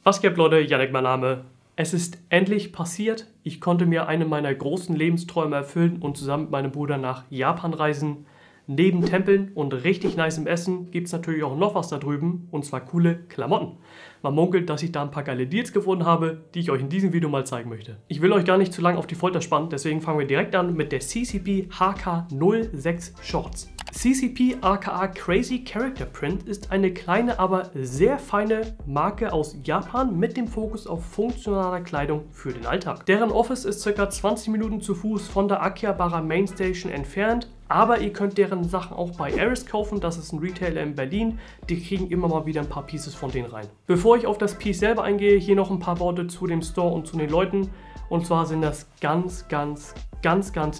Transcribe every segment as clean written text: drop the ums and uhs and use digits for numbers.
Was geht, Leute? Yannick mein Name. Es ist endlich passiert. Ich konnte mir einen meiner großen Lebensträume erfüllen und zusammen mit meinem Bruder nach Japan reisen. Neben Tempeln und richtig nicem Essen gibt es natürlich auch noch was da drüben, und zwar coole Klamotten. Man munkelt, dass ich da ein paar geile Deals gefunden habe, die ich euch in diesem Video mal zeigen möchte. Ich will euch gar nicht zu lange auf die Folter spannen, deswegen fangen wir direkt an mit der CCP HK06 Shorts. CCP aka Crazy Character Print ist eine kleine, aber sehr feine Marke aus Japan mit dem Fokus auf funktionaler Kleidung für den Alltag. Deren Office ist ca. 20 Minuten zu Fuß von der Akihabara Mainstation entfernt, aber ihr könnt deren Sachen auch bei Aris kaufen, das ist ein Retailer in Berlin, die kriegen immer mal wieder ein paar Pieces von denen rein. Bevor ich auf das Piece selber eingehe, hier noch ein paar Worte zu dem Store und zu den Leuten. Und zwar sind das ganz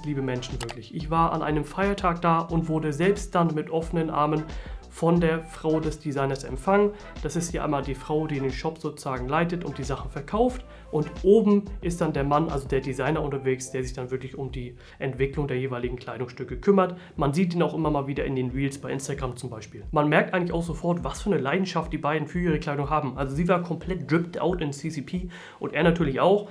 liebe Menschen, wirklich. Ich war an einem Feiertag da und wurde selbst dann mit offenen Armen von der Frau des Designers empfangen. Das ist hier einmal die Frau, die den Shop sozusagen leitet und die Sachen verkauft. Und oben ist dann der Mann, also der Designer unterwegs, der sich dann wirklich um die Entwicklung der jeweiligen Kleidungsstücke kümmert. Man sieht ihn auch immer mal wieder in den Reels bei Instagram zum Beispiel. Man merkt eigentlich auch sofort, was für eine Leidenschaft die beiden für ihre Kleidung haben. Also sie war komplett dripped out in CCP und er natürlich auch.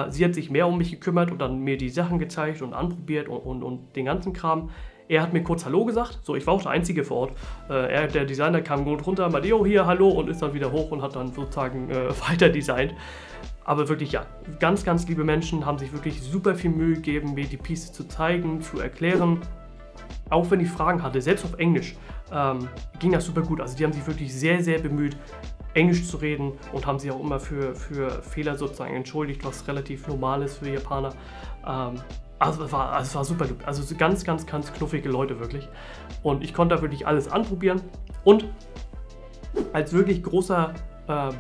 Sie hat sich mehr um mich gekümmert und dann mir die Sachen gezeigt und anprobiert und den ganzen Kram. Er hat mir kurz Hallo gesagt, so, ich war auch der Einzige vor Ort. Der Designer kam gut runter, meinte, jo, hier, hallo, und ist dann wieder hoch und hat dann sozusagen weiter designt. Aber wirklich, ja, ganz liebe Menschen, haben sich wirklich super viel Mühe gegeben, mir die Pieces zu zeigen, zu erklären. Auch wenn ich Fragen hatte, selbst auf Englisch, ging das super gut. Also die haben sich wirklich sehr bemüht, Englisch zu reden und haben sich auch immer für Fehler sozusagen entschuldigt, was relativ normal ist für Japaner. Also es war super, also ganz knuffige Leute wirklich. Und ich konnte da wirklich alles anprobieren. Und als wirklich großer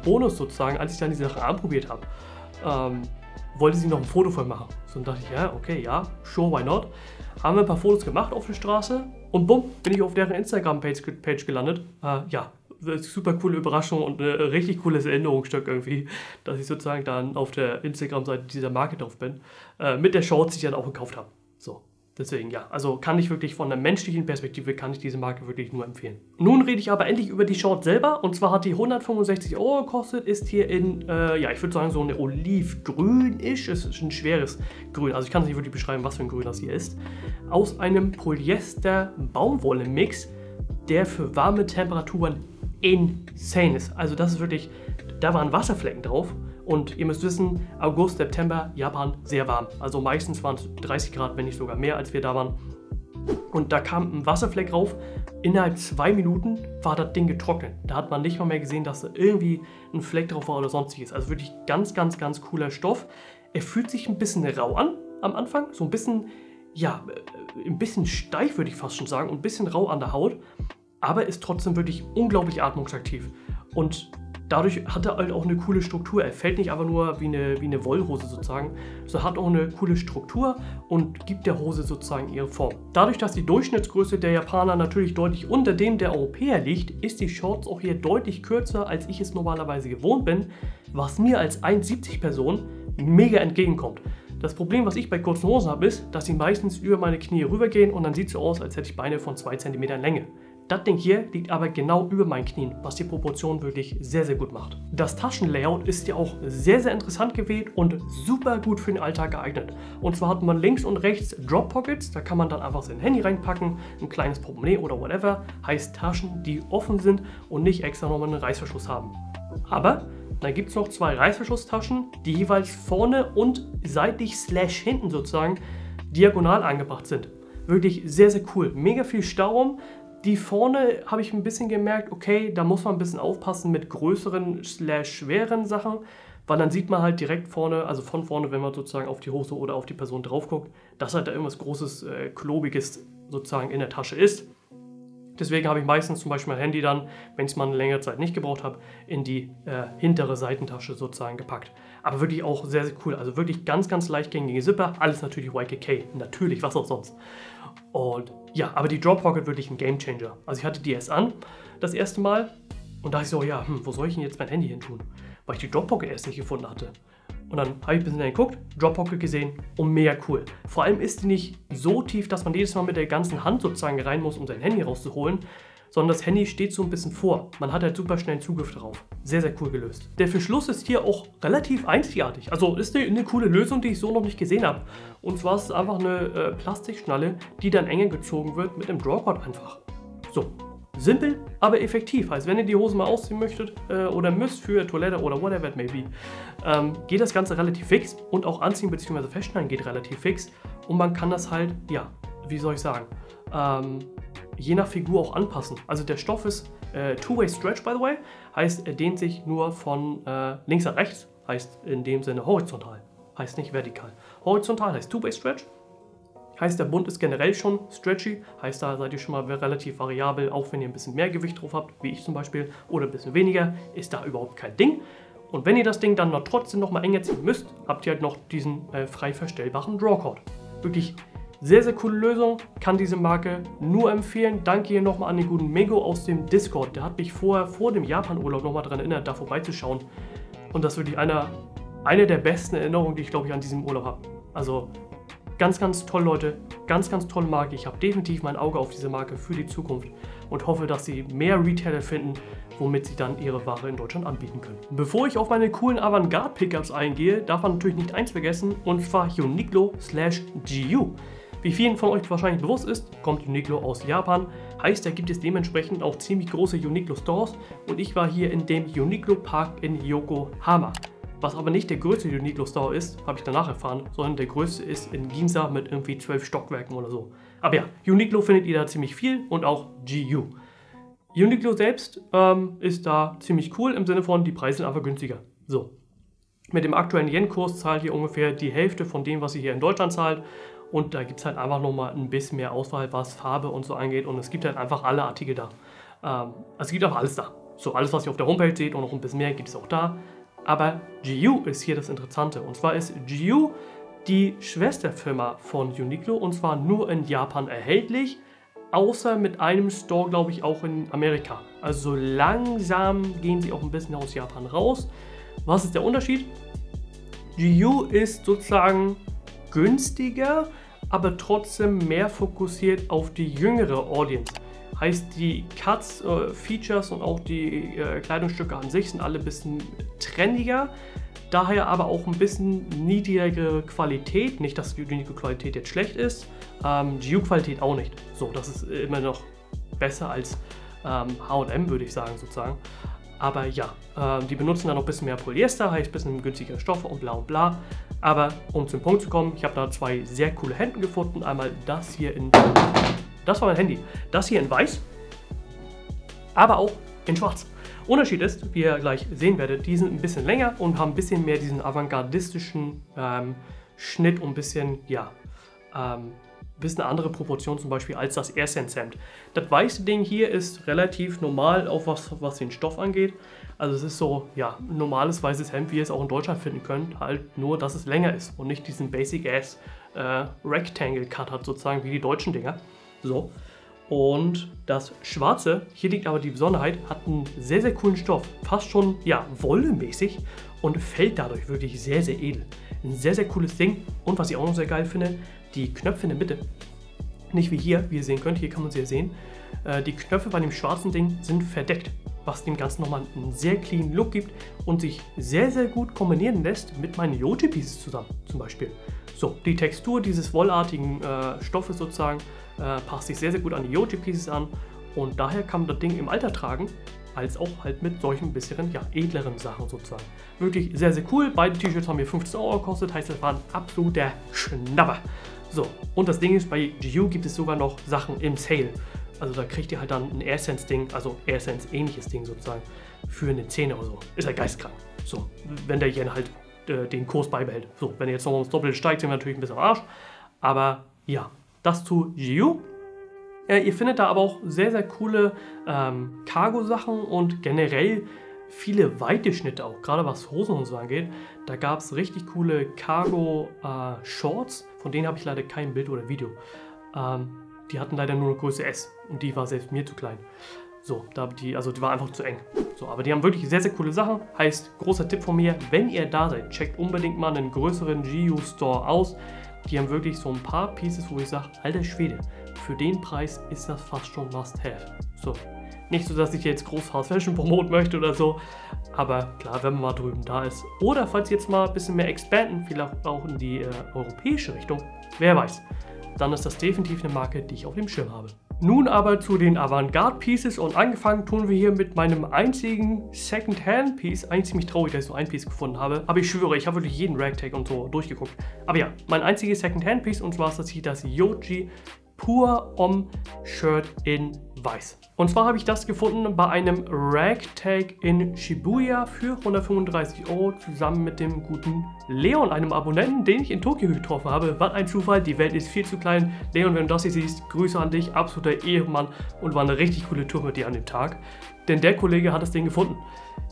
Bonus sozusagen, als ich dann die Sachen anprobiert habe, wollte sie noch ein Foto von mir machen. So, dann dachte ich, ja, okay, ja, sure, why not. Haben wir ein paar Fotos gemacht auf der Straße und bumm, bin ich auf deren Instagram-Page gelandet. Ja, super coole Überraschung und ein richtig cooles Erinnerungsstück irgendwie, dass ich sozusagen dann auf der Instagram-Seite dieser Marke drauf bin, mit der Shorts, die ich dann auch gekauft habe. So, deswegen ja, also kann ich wirklich von der menschlichen Perspektive, kann ich diese Marke wirklich nur empfehlen. Nun rede ich aber endlich über die Shorts selber, und zwar hat die 165 € gekostet, ist hier in, ja, ich würde sagen so eine Olivgrün-ish, es ist ein schweres Grün, also ich kann es nicht wirklich beschreiben, was für ein Grün das hier ist, aus einem Polyester-Baumwolle-Mix, der für warme Temperaturen insane ist. Also das ist wirklich, da waren Wasserflecken drauf und ihr müsst wissen, August, September, Japan, sehr warm. Also meistens waren es 30 Grad, wenn nicht sogar mehr, als wir da waren. Und da kam ein Wasserfleck rauf. Innerhalb 2 Minuten war das Ding getrocknet. Da hat man nicht mal mehr gesehen, dass da irgendwie ein Fleck drauf war oder sonstiges. Also wirklich ganz cooler Stoff. Er fühlt sich ein bisschen rau an am Anfang. So ein bisschen, ja, ein bisschen steif würde ich fast schon sagen und ein bisschen rau an der Haut. Aber ist trotzdem wirklich unglaublich atmungsaktiv. Und dadurch hat er halt auch eine coole Struktur. Er fällt nicht einfach nur wie eine Wollhose sozusagen, sondern hat auch eine coole Struktur und gibt der Hose sozusagen ihre Form. Dadurch, dass die Durchschnittsgröße der Japaner natürlich deutlich unter dem der Europäer liegt, ist die Shorts auch hier deutlich kürzer, als ich es normalerweise gewohnt bin, was mir als 1,70 Person mega entgegenkommt. Das Problem, was ich bei kurzen Hosen habe, ist, dass sie meistens über meine Knie rübergehen und dann sieht es so aus, als hätte ich Beine von 2 cm Länge. Das Ding hier liegt aber genau über meinen Knien, was die Proportion wirklich sehr gut macht. Das Taschenlayout ist ja auch sehr interessant gewählt und super gut für den Alltag geeignet. Und zwar hat man links und rechts Drop Pockets, da kann man dann einfach sein Handy reinpacken, ein kleines Portemonnaie oder whatever, heißt Taschen, die offen sind und nicht extra nochmal einen Reißverschluss haben. Aber dann gibt es noch 2 Reißverschlusstaschen, die jeweils vorne und seitlich / hinten sozusagen diagonal angebracht sind. Wirklich sehr cool, mega viel Stauraum. Die vorne habe ich ein bisschen gemerkt, okay, da muss man ein bisschen aufpassen mit größeren / schweren Sachen, weil dann sieht man halt direkt vorne, also von vorne, wenn man sozusagen auf die Hose oder auf die Person drauf guckt, dass halt da irgendwas Großes, Klobiges sozusagen in der Tasche ist. Deswegen habe ich meistens zum Beispiel mein Handy dann, wenn ich es mal eine längere Zeit nicht gebraucht habe, in die hintere Seitentasche sozusagen gepackt. Aber wirklich auch sehr cool, also wirklich ganz leichtgängige Zipper, alles natürlich YKK, natürlich, was auch sonst. Und ja, aber die Drop Pocket wirklich ein Game Changer. Also ich hatte die erst an, das erste Mal, und dachte ich so, ja, wo soll ich denn jetzt mein Handy hin tun? Weil ich die Drop Pocket erst nicht gefunden hatte. Und dann habe ich ein bisschen geguckt, Drop Pocket gesehen und mega cool. Vor allem ist die nicht so tief, dass man jedes Mal mit der ganzen Hand sozusagen rein muss, um sein Handy rauszuholen, sondern das Handy steht so ein bisschen vor. Man hat halt super schnell Zugriff darauf. Sehr, sehr cool gelöst. Der Verschluss ist hier auch relativ einzigartig. Also ist eine coole Lösung, die ich so noch nicht gesehen habe. Und zwar ist es einfach eine Plastikschnalle, die dann enger gezogen wird mit einem Drawcord einfach. So. Simpel, aber effektiv. Heißt, wenn ihr die Hose mal ausziehen möchtet oder müsst für Toilette oder whatever it may be, geht das Ganze relativ fix und auch anziehen bzw. festschneiden geht relativ fix und man kann das halt, ja, wie soll ich sagen, je nach Figur auch anpassen. Also der Stoff ist Two-Way Stretch, by the way, heißt, er dehnt sich nur von links nach rechts, heißt in dem Sinne horizontal, heißt nicht vertikal. Horizontal heißt Two-Way Stretch. Heißt, der Bund ist generell schon stretchy, heißt, da seid ihr schon mal relativ variabel, auch wenn ihr ein bisschen mehr Gewicht drauf habt, wie ich zum Beispiel, oder ein bisschen weniger, ist da überhaupt kein Ding. Und wenn ihr das Ding dann noch trotzdem noch mal enger ziehen müsst, habt ihr halt noch diesen frei verstellbaren Drawcord. Wirklich sehr, sehr coole Lösung, kann diese Marke nur empfehlen. Danke hier nochmal an den guten Mego aus dem Discord, der hat mich vor dem Japan-Urlaub nochmal daran erinnert, da vorbeizuschauen. Und das ist wirklich eine der besten Erinnerungen, die ich glaube ich an diesem Urlaub habe. Also ganz, ganz toll, Leute. Ganz, ganz tolle Marke. Ich habe definitiv mein Auge auf diese Marke für die Zukunft und hoffe, dass sie mehr Retailer finden, womit sie dann ihre Ware in Deutschland anbieten können. Bevor ich auf meine coolen Avantgarde-Pickups eingehe, darf man natürlich nicht eins vergessen, und zwar Uniqlo/GU. Wie vielen von euch wahrscheinlich bewusst ist, kommt Uniqlo aus Japan. Heißt, da gibt es dementsprechend auch ziemlich große Uniqlo-Stores und ich war hier in dem Uniqlo Park in Yokohama. Was aber nicht der größte Uniqlo Store ist, habe ich danach erfahren, sondern der größte ist in Ginza mit irgendwie 12 Stockwerken oder so. Aber ja, Uniqlo findet ihr da ziemlich viel und auch GU. Uniqlo selbst ist da ziemlich cool im Sinne von, die Preise sind einfach günstiger. So. Mit dem aktuellen Yen-Kurs zahlt ihr ungefähr die Hälfte von dem, was ihr hier in Deutschland zahlt. Und da gibt es halt einfach nochmal ein bisschen mehr Auswahl, was Farbe und so angeht. Und es gibt halt einfach alle Artikel da. Also es gibt einfach alles da. So, alles, was ihr auf der Homepage seht und noch ein bisschen mehr, gibt es auch da. Aber GU ist hier das Interessante. Und zwar ist GU die Schwesterfirma von Uniqlo und zwar nur in Japan erhältlich, außer mit einem Store, glaube ich, auch in Amerika. Also langsam gehen sie auch ein bisschen aus Japan raus. Was ist der Unterschied? GU ist sozusagen günstiger, aber trotzdem mehr fokussiert auf die jüngere Audience. Heißt, die Cuts, Features und auch die Kleidungsstücke an sich sind alle ein bisschen trendiger, daher aber auch ein bisschen niedrigere Qualität. Nicht, dass die Uniqlo-Qualität jetzt schlecht ist, GU-Qualität auch nicht. So, das ist immer noch besser als H&M, würde ich sagen, sozusagen. Aber ja, die benutzen dann noch ein bisschen mehr Polyester, heißt ein bisschen günstigere Stoffe und bla und bla. Aber um zum Punkt zu kommen, ich habe da zwei sehr coole Hemden gefunden. Einmal das hier in... Das war mein Handy. Das hier in weiß, aber auch in schwarz. Unterschied ist, wie ihr gleich sehen werdet, die sind ein bisschen länger und haben ein bisschen mehr diesen avantgardistischen Schnitt und ein bisschen, ja, bisschen andere Proportion zum Beispiel als das AirSense Hemd. Das weiße Ding hier ist relativ normal, auch was den Stoff angeht. Also es ist so, ja, ein normales weißes Hemd, wie ihr es auch in Deutschland finden könnt, halt nur, dass es länger ist und nicht diesen Basic-Ass Rectangle Cut hat, sozusagen wie die deutschen Dinger. So. Und das Schwarze, hier liegt aber die Besonderheit, hat einen sehr, sehr coolen Stoff. Fast schon, ja, wollemäßig und fällt dadurch wirklich sehr, sehr edel. Ein sehr, sehr cooles Ding. Und was ich auch noch sehr geil finde, die Knöpfe in der Mitte. Nicht wie hier, wie ihr sehen könnt, hier kann man sie ja sehen. Die Knöpfe bei dem schwarzen Ding sind verdeckt, was dem Ganzen nochmal einen sehr clean Look gibt und sich sehr, sehr gut kombinieren lässt mit meinen Yoji Pieces zusammen, zum Beispiel. So, die Textur dieses wollartigen Stoffes sozusagen passt sich sehr, sehr gut an die Yoji Pieces an und daher kann man das Ding im Alter tragen, als auch halt mit solchen bisschen, ja, edleren Sachen sozusagen. Wirklich sehr, sehr cool. Beide T-Shirts haben mir 15 € gekostet, heißt, das war ein absoluter Schnapper. So, und das Ding ist, bei GU gibt es sogar noch Sachen im Sale. Also da kriegt ihr halt dann ein AirSense-Ding, also AirSense-ähnliches Ding sozusagen, für eine 10 oder so. Ist halt geistkrank. So, wenn der Yen halt den Kurs beibehält. So, wenn er jetzt nochmal ums Doppelte steigt, sind wir natürlich ein bisschen am Arsch. Aber ja, das zu GU. Ihr findet da aber auch sehr, sehr coole Cargo-Sachen und generell viele weite Schnitte auch, gerade was Hosen und so angeht. Da gab es richtig coole Cargo-Shorts, von denen habe ich leider kein Bild oder Video. Die hatten leider nur eine Größe S und die war selbst mir zu klein. So, die war einfach zu eng. So, aber die haben wirklich sehr, sehr coole Sachen. Heißt, großer Tipp von mir, wenn ihr da seid, checkt unbedingt mal einen größeren GU-Store aus. Die haben wirklich so ein paar Pieces, wo ich sage, alter Schwede, für den Preis ist das fast schon Must-Have. So, Nicht so, dass ich jetzt groß Fast Fashion promoten möchte oder so, aber klar, wenn man mal drüben da ist. Oder falls Sie jetzt mal ein bisschen mehr expanden, vielleicht auch in die europäische Richtung, wer weiß, dann ist das definitiv eine Marke, die ich auf dem Schirm habe. Nun aber zu den Avantgarde Pieces und angefangen tun wir hier mit meinem einzigen Second-Hand Piece. Eigentlich ziemlich traurig, dass ich nur ein Piece gefunden habe. Aber ich schwöre, ich habe wirklich jeden Ragtag und so durchgeguckt. Aber ja, mein einziges Second-Hand Piece, und zwar ist das hier das Yohji Pure Homme Shirt in Weiß. Und zwar habe ich das gefunden bei einem Ragtag in Shibuya für 135 € zusammen mit dem guten Leon, einem Abonnenten, den ich in Tokio getroffen habe. Was ein Zufall, die Welt ist viel zu klein. Leon, wenn du das hier siehst, Grüße an dich, absoluter Ehrenmann und war eine richtig coole Tour mit dir an dem Tag. Denn der Kollege hat das Ding gefunden.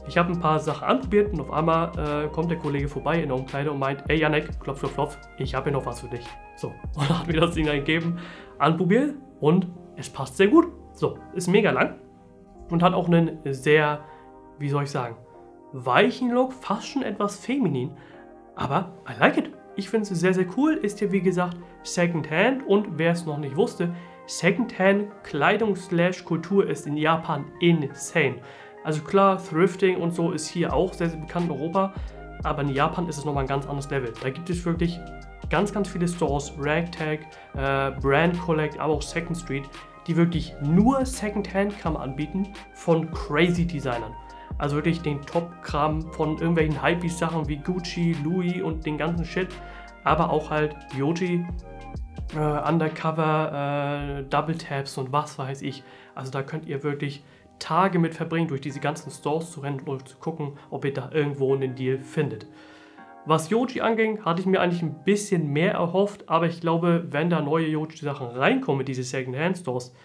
Ich habe ein paar Sachen anprobiert und auf einmal kommt der Kollege vorbei in der Umkleide und meint, ey Janek, klopf, klopf, klopf, ich habe hier noch was für dich. So, und er hat mir das Ding dann gegeben, anprobiert und es passt sehr gut. So, ist mega lang und hat auch einen sehr, wie soll ich sagen, weichen Look, fast schon etwas feminin, aber I like it. Ich finde es sehr, sehr cool, ist hier wie gesagt Secondhand und wer es noch nicht wusste, Secondhand Kleidung/Kultur ist in Japan insane. Also klar, Thrifting und so ist hier auch sehr, sehr bekannt in Europa, aber in Japan ist es nochmal ein ganz anderes Level. Da gibt es wirklich ganz, ganz viele Stores, Ragtag, Brand Collect, aber auch Second Street, die wirklich nur Secondhand-Kram anbieten von crazy Designern. Also wirklich den Top-Kram von irgendwelchen Hypebeast-Sachen wie Gucci, Louis und den ganzen Shit, aber auch halt Yohji, Undercover, Double Taps und was weiß ich. Also da könnt ihr wirklich Tage mit verbringen, durch diese ganzen Stores zu rennen und zu gucken, ob ihr da irgendwo einen Deal findet. Was Yohji anging, hatte ich mir eigentlich ein bisschen mehr erhofft, aber ich glaube, wenn da neue Yohji-Sachen reinkommen in diese Second-Hand-Stores,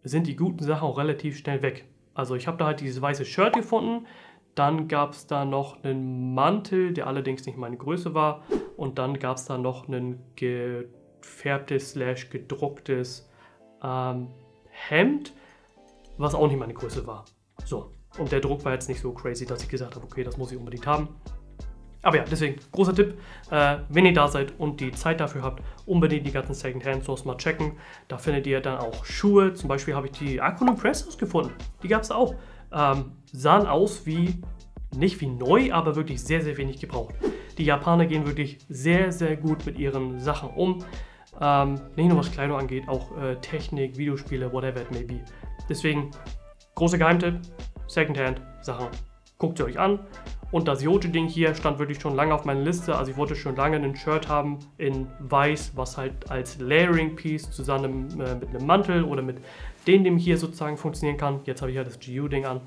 sind die guten Sachen auch relativ schnell weg. Also ich habe da halt dieses weiße Shirt gefunden, dann gab es da noch einen Mantel, der allerdings nicht meine Größe war, und dann gab es da noch ein gefärbtes / gedrucktes Hemd, was auch nicht meine Größe war. So, und der Druck war jetzt nicht so crazy, dass ich gesagt habe, okay, das muss ich unbedingt haben. Aber ja, deswegen, großer Tipp, wenn ihr da seid und die Zeit dafür habt, unbedingt die ganzen Second-Hand-Stores mal checken. Da findet ihr dann auch Schuhe, zum Beispiel habe ich die Akron Impressos gefunden, die gab es auch. Sahen aus wie, nicht wie neu, aber wirklich sehr, sehr wenig gebraucht. Die Japaner gehen wirklich sehr, sehr gut mit ihren Sachen um. Nicht nur was Kleidung angeht, auch Technik, Videospiele, whatever it may be. Deswegen, großer Geheimtipp, Second-Hand-Sachen, guckt sie euch an. Und das Yohji-Ding hier stand wirklich schon lange auf meiner Liste. Also ich wollte schon lange ein Shirt haben in Weiß, was halt als Layering-Piece zusammen mit einem Mantel oder mit dem hier sozusagen funktionieren kann. Jetzt habe ich ja das GU-Ding an.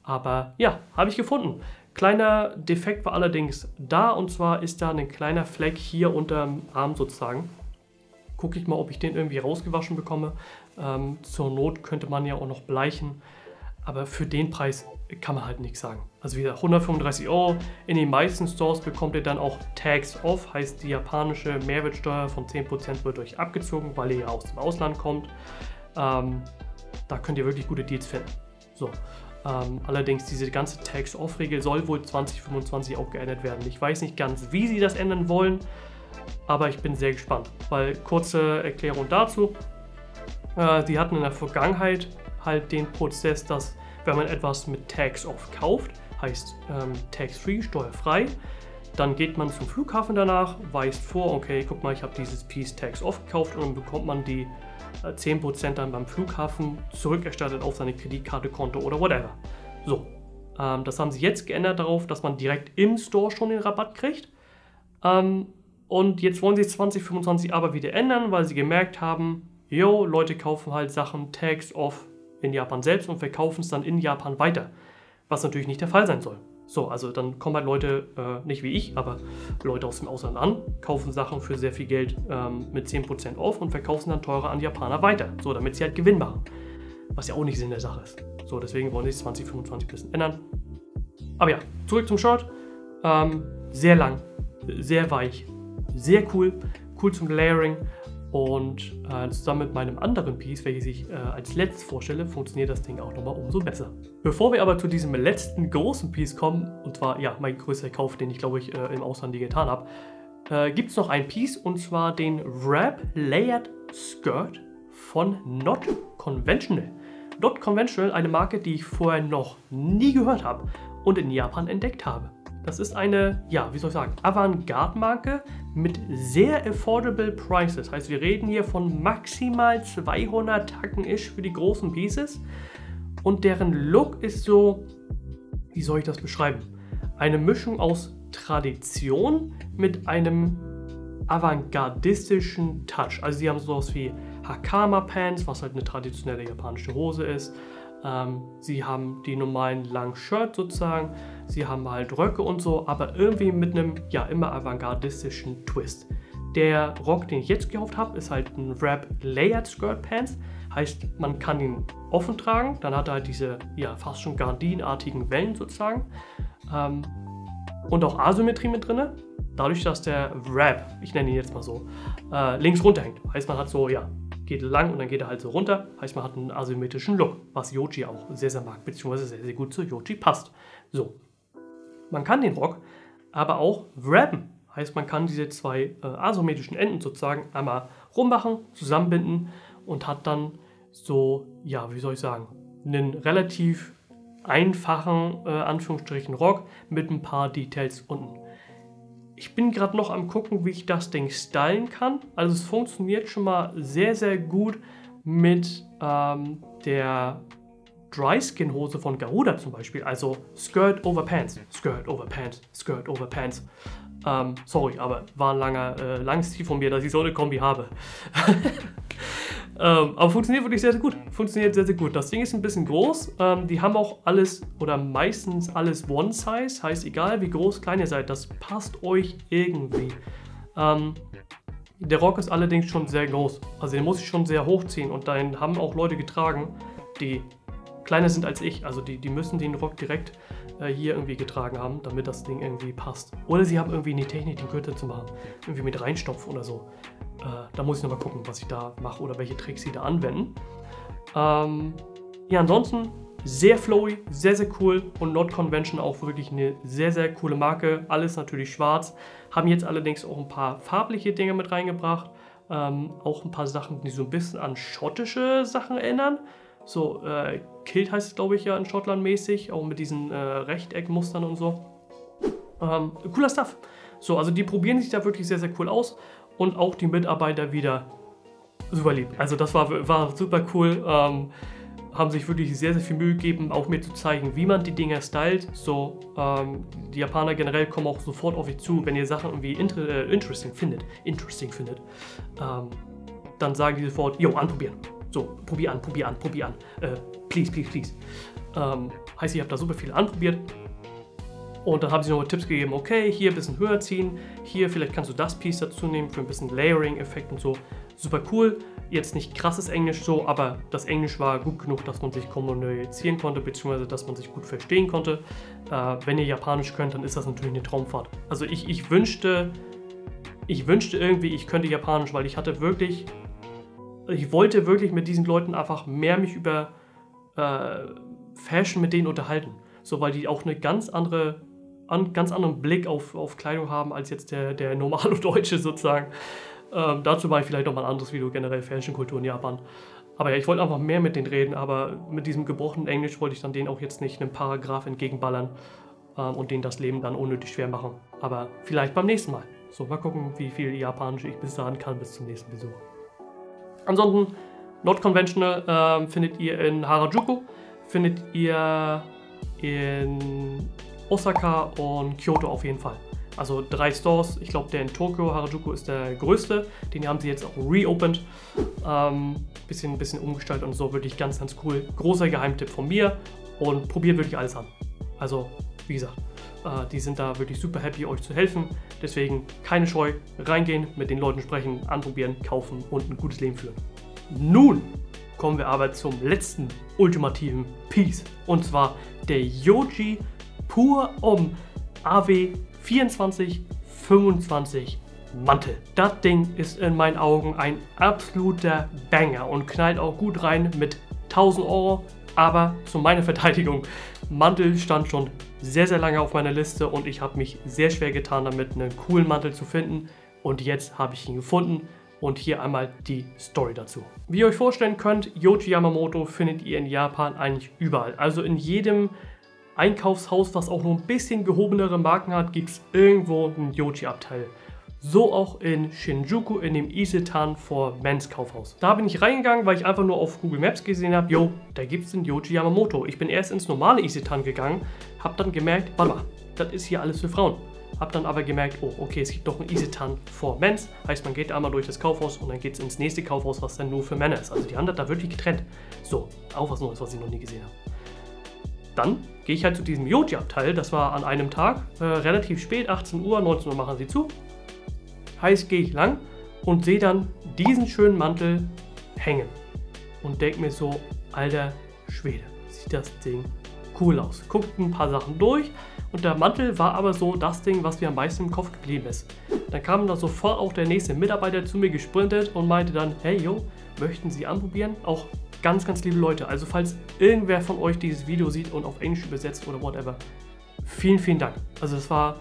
Aber ja, habe ich gefunden. Kleiner Defekt war allerdings da, und zwar ist da ein kleiner Fleck hier unterm Arm sozusagen. Gucke ich mal, ob ich den irgendwie rausgewaschen bekomme. Zur Not könnte man ja auch noch bleichen. Aber für den Preis kann man halt nichts sagen. Also wieder 135 €. In den meisten Stores bekommt ihr dann auch Tax Off, heißt die japanische Mehrwertsteuer von 10% wird euch abgezogen, weil ihr ja aus dem Ausland kommt. Da könnt ihr wirklich gute Deals finden. So. Allerdings diese ganze Tax Off Regel soll wohl 2025 auch geändert werden. Ich weiß nicht ganz, wie sie das ändern wollen, aber ich bin sehr gespannt. Weil, kurze Erklärung dazu, sie hatten in der Vergangenheit halt den Prozess, dass wenn man etwas mit Tax-Off kauft, heißt Tax-Free, steuerfrei, dann geht man zum Flughafen danach, weist vor, okay, guck mal, ich habe dieses Piece Tax-Off gekauft, und dann bekommt man die 10% dann beim Flughafen zurückerstattet auf seine Kreditkarte, Konto oder whatever. So, das haben sie jetzt geändert darauf, dass man direkt im Store schon den Rabatt kriegt. Und jetzt wollen sie es 2025 aber wieder ändern, weil sie gemerkt haben, yo, Leute kaufen halt Sachen Tax-Off in Japan selbst und verkaufen es dann in Japan weiter, was natürlich nicht der Fall sein soll. So, also dann kommen halt Leute, nicht wie ich, aber Leute aus dem Ausland an, kaufen Sachen für sehr viel Geld mit 10% off und verkaufen dann teurer an Japaner weiter, so damit sie halt Gewinn machen, was ja auch nicht Sinn der Sache ist. So, deswegen wollen sie es 2025 ein bisschen ändern. Aber ja, zurück zum Shirt. Sehr lang, sehr weich, sehr cool, cool zum Layering. Und zusammen mit meinem anderen Piece, welches ich als letztes vorstelle, funktioniert das Ding auch nochmal umso besser. Bevor wir aber zu diesem letzten großen Piece kommen, und zwar ja mein größter Kauf, den ich glaube ich im Ausland getan habe, gibt es noch ein Piece, und zwar den Wrap Layered Skirt von Not Conventional. Not Conventional, eine Marke, die ich vorher noch nie gehört habe und in Japan entdeckt habe. Das ist eine, ja, wie soll ich sagen, Avantgarde-Marke mit sehr affordable prices. Heißt, wir reden hier von maximal 200 Tacken-ish für die großen Pieces. Und deren Look ist so, wie soll ich das beschreiben? Eine Mischung aus Tradition mit einem avantgardistischen Touch. Also sie haben sowas wie Hakama-Pants, was halt eine traditionelle japanische Hose ist. Sie haben die normalen langen Shirt sozusagen, sie haben halt Röcke und so, aber irgendwie mit einem, ja, immer avantgardistischen Twist. Der Rock, den ich jetzt gekauft habe, ist halt ein Wrap Layered Skirt Pants, heißt, man kann ihn offen tragen, dann hat er halt diese, ja, fast schon gardinenartigen Wellen sozusagen und auch Asymmetrie mit drin, dadurch, dass der Wrap, ich nenne ihn jetzt mal so, links runterhängt, heißt, man hat so, ja, geht lang und dann geht er halt so runter. Heißt, man hat einen asymmetrischen Look, was Yohji auch sehr, sehr mag, beziehungsweise sehr, sehr gut zu Yohji passt. So, man kann den Rock aber auch wrappen. Heißt, man kann diese zwei asymmetrischen Enden sozusagen einmal rummachen, zusammenbinden und hat dann so, ja, wie soll ich sagen, einen relativ einfachen, Anführungsstrichen, Rock mit ein paar Details unten. Ich bin gerade noch am gucken, wie ich das Ding stylen kann. Also es funktioniert schon mal sehr, sehr gut mit der Dry-Skin-Hose von Garuda zum Beispiel. Also Skirt over Pants, Skirt over Pants, Skirt over Pants. Sorry, aber war ein langes Ziel von mir, dass ich so eine Kombi habe. Aber funktioniert wirklich sehr, sehr gut. Funktioniert sehr, sehr gut. Das Ding ist ein bisschen groß. Die haben auch alles oder meistens alles One Size. Heißt, egal wie groß, klein ihr seid, das passt euch irgendwie. Der Rock ist allerdings schon sehr groß. Also den muss ich schon sehr hochziehen. Und den haben auch Leute getragen, die kleiner sind als ich. Also die müssen den Rock direkt hier irgendwie getragen haben, damit das Ding irgendwie passt. Oder sie haben irgendwie eine Technik, den Gürtel zu machen. Irgendwie mit reinstopfen oder so. Da muss ich nochmal gucken, was ich da mache oder welche Tricks sie da anwenden. Ja, ansonsten sehr flowy, sehr, sehr cool und Not Convention auch wirklich eine sehr, sehr coole Marke. Alles natürlich schwarz. Haben jetzt allerdings auch ein paar farbliche Dinge mit reingebracht. Auch ein paar Sachen, die so ein bisschen an schottische Sachen erinnern. So, Kilt heißt es, glaube ich, ja in Schottland mäßig, auch mit diesen Rechteckmustern und so. Cooler Stuff. So, also die probieren sich da wirklich sehr, sehr cool aus und auch die Mitarbeiter wieder super lieb. Also das war super cool. Haben sich wirklich sehr, sehr viel Mühe gegeben, auch mir zu zeigen, wie man die Dinger stylt. So, die Japaner generell kommen auch sofort auf euch zu, wenn ihr Sachen irgendwie interesting findet, dann sagen die sofort, jo, anprobieren. So, probier an. Please. Heißt, ich habe da super viel anprobiert. Und dann haben sie noch Tipps gegeben, okay, hier ein bisschen höher ziehen, hier vielleicht kannst du das Piece dazu nehmen für ein bisschen Layering-Effekt und so. Super cool. Jetzt nicht krasses Englisch so, aber das Englisch war gut genug, dass man sich kommunizieren konnte, beziehungsweise dass man sich gut verstehen konnte. Wenn ihr Japanisch könnt, dann ist das natürlich eine Traumfahrt. Also ich wünschte irgendwie, ich könnte Japanisch, weil ich wollte wirklich mit diesen Leuten einfach mehr mich über Fashion mit denen unterhalten. So, weil die auch eine ganz anderen Blick auf Kleidung haben als jetzt der normale Deutsche sozusagen. Dazu mache ich vielleicht nochmal ein anderes Video, generell Fashionkultur in Japan. Aber ja, ich wollte einfach mehr mit denen reden, aber mit diesem gebrochenen Englisch wollte ich dann denen auch jetzt nicht einen Paragraph entgegenballern und denen das Leben dann unnötig schwer machen. Aber vielleicht beim nächsten Mal. So, mal gucken, wie viel Japanisch ich bis dahin kann, bis zum nächsten Besuch. Ansonsten, Not Conventional findet ihr in Harajuku, findet ihr in Osaka und Kyoto auf jeden Fall. Also 3 Stores. Ich glaube, der in Tokio, Harajuku, ist der größte. Den haben sie jetzt auch reopened. Bisschen umgestaltet und so. Wirklich ganz, ganz cool. Großer Geheimtipp von mir. Und probiert wirklich alles an. Also, wie gesagt, die sind da wirklich super happy, euch zu helfen. Deswegen keine Scheu. Reingehen, mit den Leuten sprechen, anprobieren, kaufen und ein gutes Leben führen. Nun kommen wir aber zum letzten ultimativen Piece. Und zwar der Yohji Pure Om AW 2425 Mantel. Das Ding ist in meinen Augen ein absoluter Banger und knallt auch gut rein mit 1000 Euro. Aber zu meiner Verteidigung, Mantel stand schon sehr, sehr lange auf meiner Liste und ich habe mich sehr schwer getan damit, einen coolen Mantel zu finden. Und jetzt habe ich ihn gefunden und hier einmal die Story dazu. Wie ihr euch vorstellen könnt, Yohji Yamamoto findet ihr in Japan eigentlich überall. Also in jedem Einkaufshaus, was auch nur ein bisschen gehobenere Marken hat, gibt es irgendwo einen Yohji-Abteil. So auch in Shinjuku in dem Isetan for Men's Kaufhaus. Da bin ich reingegangen, weil ich einfach nur auf Google Maps gesehen habe, yo, da gibt es einen Yohji Yamamoto. Ich bin erst ins normale Isetan gegangen, habe dann gemerkt, warte mal, das ist hier alles für Frauen. Hab dann aber gemerkt, oh, okay, es gibt doch einen Isetan for Men's. Heißt, man geht einmal durch das Kaufhaus und dann geht es ins nächste Kaufhaus, was dann nur für Männer ist. Also die haben das da wirklich getrennt. So, auch was Neues, was ich noch nie gesehen habe. Dann gehe ich halt zu diesem Yohji-Abteil. Das war an einem Tag, relativ spät, 18 Uhr, 19 Uhr machen sie zu. Heißt, gehe ich lang und sehe dann diesen schönen Mantel hängen. Und denke mir so, alter Schwede, sieht das Ding cool aus. Guckt ein paar Sachen durch. Und der Mantel war aber so das Ding, was mir am meisten im Kopf geblieben ist. Dann kam da sofort auch der nächste Mitarbeiter zu mir gesprintet und meinte dann, hey yo, möchten Sie anprobieren? Auch ganz, ganz liebe Leute, also falls irgendwer von euch dieses Video sieht und auf Englisch übersetzt oder whatever, vielen, vielen Dank. Also es war,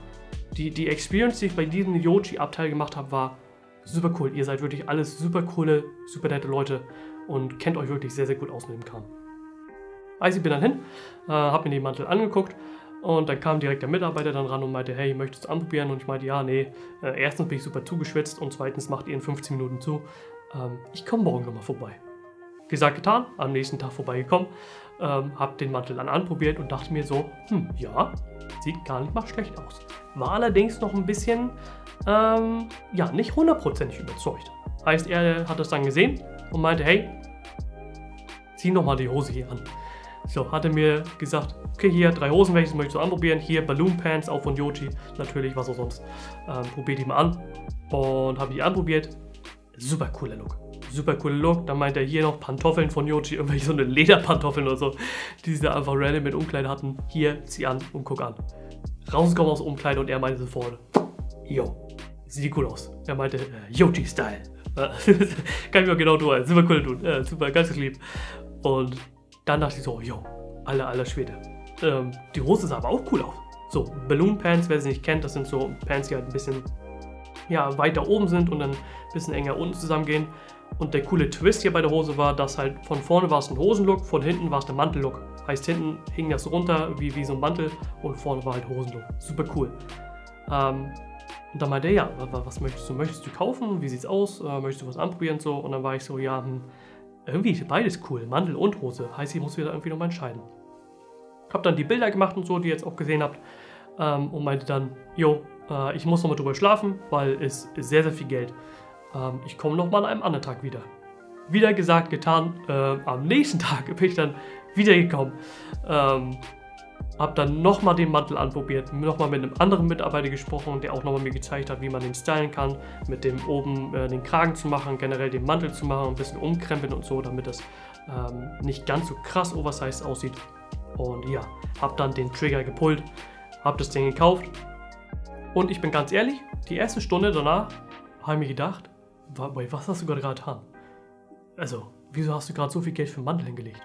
die Experience, die ich bei diesem Yohji-Abteil gemacht habe, war super cool. Ihr seid wirklich alles super coole, super nette Leute und kennt euch wirklich sehr, sehr gut aus mit dem Kram. Also ich bin dann hin, habe mir den Mantel angeguckt. Und dann kam direkt der Mitarbeiter dann ran und meinte, hey, möchtest du anprobieren? Und ich meinte, ja, nee, erstens bin ich super zugeschwitzt und zweitens macht ihr in 15 Minuten zu. Ich komme morgen nochmal vorbei. Gesagt, getan, am nächsten Tag vorbeigekommen, habe den Mantel dann anprobiert und dachte mir so, ja, sieht gar nicht mal schlecht aus. War allerdings noch ein bisschen, ja, nicht hundertprozentig überzeugt. Heißt, er hat das dann gesehen und meinte, hey, zieh nochmal die Hose hier an. So, hat er mir gesagt, okay, hier 3 Hosen, welches möchtest du anprobieren? Hier Balloon Pants, auch von Yohji, natürlich, was auch sonst. Probier die mal an. Und habe die anprobiert. Super cooler Look. Super cooler Look. Dann meint er hier noch Pantoffeln von Yohji, irgendwelche so eine Lederpantoffeln oder so, die sie da einfach random mit Umkleide hatten. Hier, zieh an und guck an. Rausgekommen aus Umkleide und er meinte sofort, yo, sieht cool aus. Er meinte, Yohji-Style. Kann ich mir genau tun. Super cooler Dude. Super, ganz lieb. Und dann dachte ich so, yo, aller Schwede. Die Hose sah aber auch cool aus. So, Balloon Pants, wer sie nicht kennt, das sind so Pants, die halt ein bisschen ja, weiter oben sind und dann ein bisschen enger unten zusammengehen. Und der coole Twist hier bei der Hose war, dass halt von vorne war es ein Hosenlook, von hinten war es der Mantellook. Heißt, hinten hing das runter wie so ein Mantel und vorne war halt Hosenlook. Super cool. Und dann meinte er, ja, was möchtest du? Möchtest du kaufen? Wie sieht's aus? Möchtest du was anprobieren? So? Und dann war ich so, ja, irgendwie ist beides cool, Mantel und Hose. Heißt, ich muss wieder irgendwie nochmal entscheiden. Hab dann die Bilder gemacht und so, die ihr jetzt auch gesehen habt. Und meinte dann, jo, ich muss nochmal drüber schlafen, weil es ist sehr, sehr viel Geld. Ich komme nochmal an einem anderen Tag wieder. Wieder gesagt, getan. Am nächsten Tag bin ich dann wieder gekommen. Hab dann nochmal den Mantel anprobiert, nochmal mit einem anderen Mitarbeiter gesprochen, der auch nochmal mir gezeigt hat, wie man den stylen kann, mit dem oben den Kragen zu machen, generell den Mantel zu machen, ein bisschen umkrempeln und so, damit das nicht ganz so krass oversized aussieht. Und ja, hab dann den Trigger gepullt, hab das Ding gekauft und ich bin ganz ehrlich, die erste Stunde danach habe ich mir gedacht, was hast du gerade getan? Also, wieso hast du gerade so viel Geld für einen Mantel hingelegt?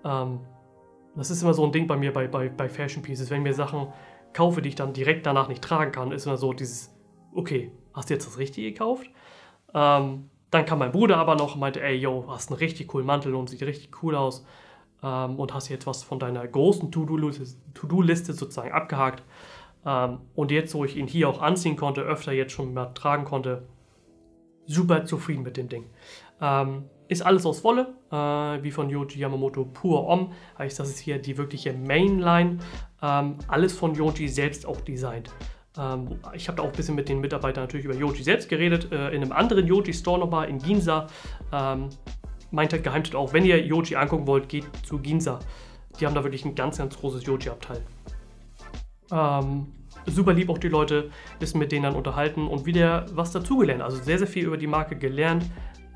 Das ist immer so ein Ding bei mir bei Fashion Pieces. Wenn ich mir Sachen kaufe, die ich dann direkt danach nicht tragen kann, ist immer so dieses, okay, hast du jetzt das Richtige gekauft? Dann kam mein Bruder aber noch und meinte, ey, yo, hast einen richtig coolen Mantel und sieht richtig cool aus. Und hast jetzt was von deiner großen To-Do-Liste sozusagen abgehakt. Und jetzt, wo ich ihn hier auch anziehen konnte, öfter jetzt schon mal tragen konnte, super zufrieden mit dem Ding. Ist alles aus Wolle, wie von Yohji Yamamoto Pure Om, heißt, das ist hier die wirkliche Mainline, alles von Yohji selbst auch designt. Ich habe da auch ein bisschen mit den Mitarbeitern natürlich über Yohji selbst geredet, in einem anderen Yohji Store nochmal in Ginza. Mein Geheimtipp auch, wenn ihr Yohji angucken wollt, geht zu Ginza. Die haben da wirklich ein ganz, ganz großes Yohji-Abteil. Super lieb auch die Leute, bisschen mit denen dann unterhalten und wieder was dazugelernt. Also sehr, sehr viel über die Marke gelernt.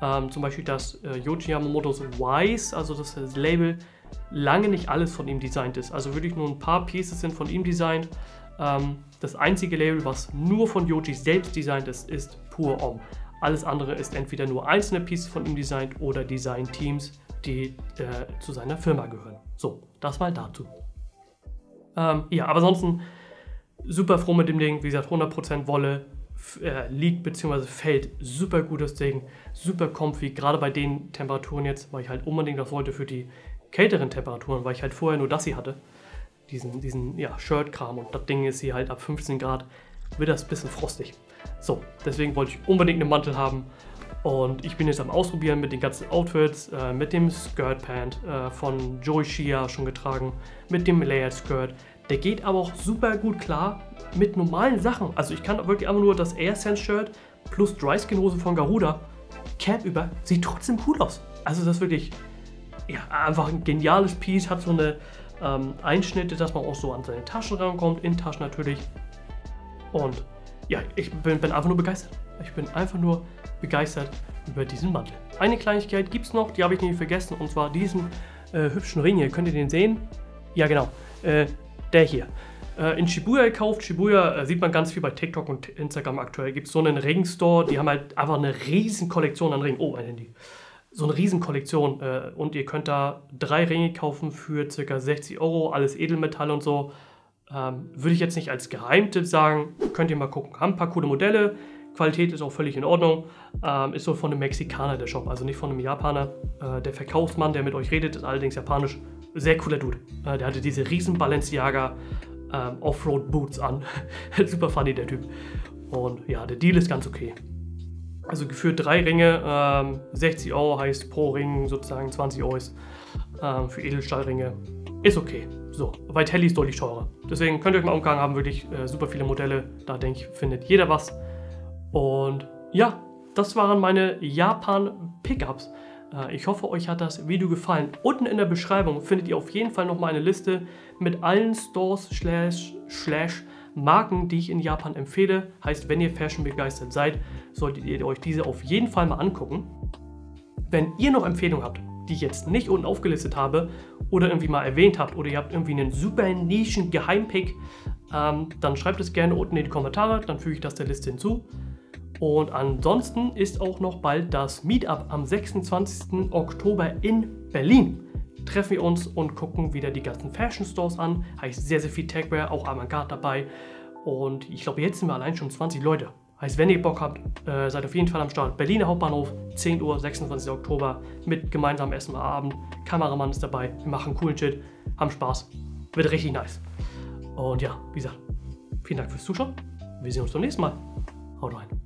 Zum Beispiel, dass Yohji Yamamoto's Wise, also das Label, lange nicht alles von ihm designt ist. Also wirklich nur ein paar Pieces sind von ihm designt. Das einzige Label, was nur von Yohji selbst designt ist, ist Pure Om. Alles andere ist entweder nur einzelne Pieces von ihm designt oder Design-Teams, die zu seiner Firma gehören. So, das mal dazu. Ja, aber ansonsten super froh mit dem Ding. Wie gesagt, 100% Wolle, liegt bzw. fällt super gut das Ding, super comfy, gerade bei den Temperaturen jetzt, weil ich halt unbedingt das wollte für die kälteren Temperaturen, weil ich halt vorher nur das hier hatte, diesen ja, Shirt-Kram, und das Ding ist hier halt ab 15 Grad, wird das ein bisschen frostig. So, deswegen wollte ich unbedingt einen Mantel haben und ich bin jetzt am Ausprobieren mit den ganzen Outfits, mit dem Skirt-Pant von Joey Shia schon getragen, mit dem Layered Skirt. Der geht aber auch super gut klar mit normalen Sachen. Also ich kann wirklich einfach nur das Air Sense Shirt plus Dry Skin Hose von Garuda, Cap über, sieht trotzdem cool aus. Also das ist wirklich ja, einfach ein geniales Piece, hat so eine Einschnitte, dass man auch so an seine Taschen rankommt, Innentaschen natürlich. Und ja, ich bin einfach nur begeistert. Ich bin einfach nur begeistert über diesen Mantel. Eine Kleinigkeit gibt es noch, die habe ich nicht vergessen, und zwar diesen hübschen Ring hier. Könnt ihr den sehen? Ja, genau. Der hier. In Shibuya gekauft. Shibuya sieht man ganz viel bei TikTok und Instagram aktuell. Gibt es so einen Ring-Store, die haben halt einfach eine riesen Kollektion an Ringen. Oh, ein Handy. So eine riesen Kollektion und ihr könnt da 3 Ringe kaufen für ca. 60 €, alles Edelmetall und so. Würde ich jetzt nicht als Geheimtipp sagen, könnt ihr mal gucken. Haben ein paar coole Modelle, Qualität ist auch völlig in Ordnung. Ist so von einem Mexikaner der Shop, also nicht von einem Japaner. Der Verkaufsmann, der mit euch redet, ist allerdings japanisch. Sehr cooler Dude. Der hatte diese riesen Balenciaga Offroad Boots an. Super funny der Typ. Und ja, der Deal ist ganz okay. Also geführt 3 Ringe, 60 € heißt pro Ring sozusagen 20 € ist für Edelstahlringe. Ist okay. So, Vitelli ist deutlich teurer. Deswegen könnt ihr euch mal umgucken, haben wirklich super viele Modelle. Da denke ich, findet jeder was. Und ja, das waren meine Japan-Pickups. Ich hoffe, euch hat das Video gefallen. Unten in der Beschreibung findet ihr auf jeden Fall nochmal eine Liste mit allen Stores / Marken, die ich in Japan empfehle. Heißt, wenn ihr Fashion begeistert seid, solltet ihr euch diese auf jeden Fall mal angucken. Wenn ihr noch Empfehlungen habt, die ich jetzt nicht unten aufgelistet habe oder irgendwie mal erwähnt habt, oder ihr habt irgendwie einen super nischen Geheimpick, dann schreibt es gerne unten in die Kommentare, dann füge ich das der Liste hinzu. Und ansonsten ist auch noch bald das Meetup am 26. Oktober in Berlin. Treffen wir uns und gucken wieder die ganzen Fashion Stores an. Heißt sehr, sehr viel Techwear, auch Avantgarde dabei. Und ich glaube, jetzt sind wir allein schon 20 Leute. Heißt, wenn ihr Bock habt, seid auf jeden Fall am Start. Berliner Hauptbahnhof, 10 Uhr, 26. Oktober, mit gemeinsamem Essen am Abend. Kameramann ist dabei, wir machen coolen Shit, haben Spaß. Wird richtig nice. Und ja, wie gesagt, vielen Dank fürs Zuschauen. Wir sehen uns beim nächsten Mal. Haut rein.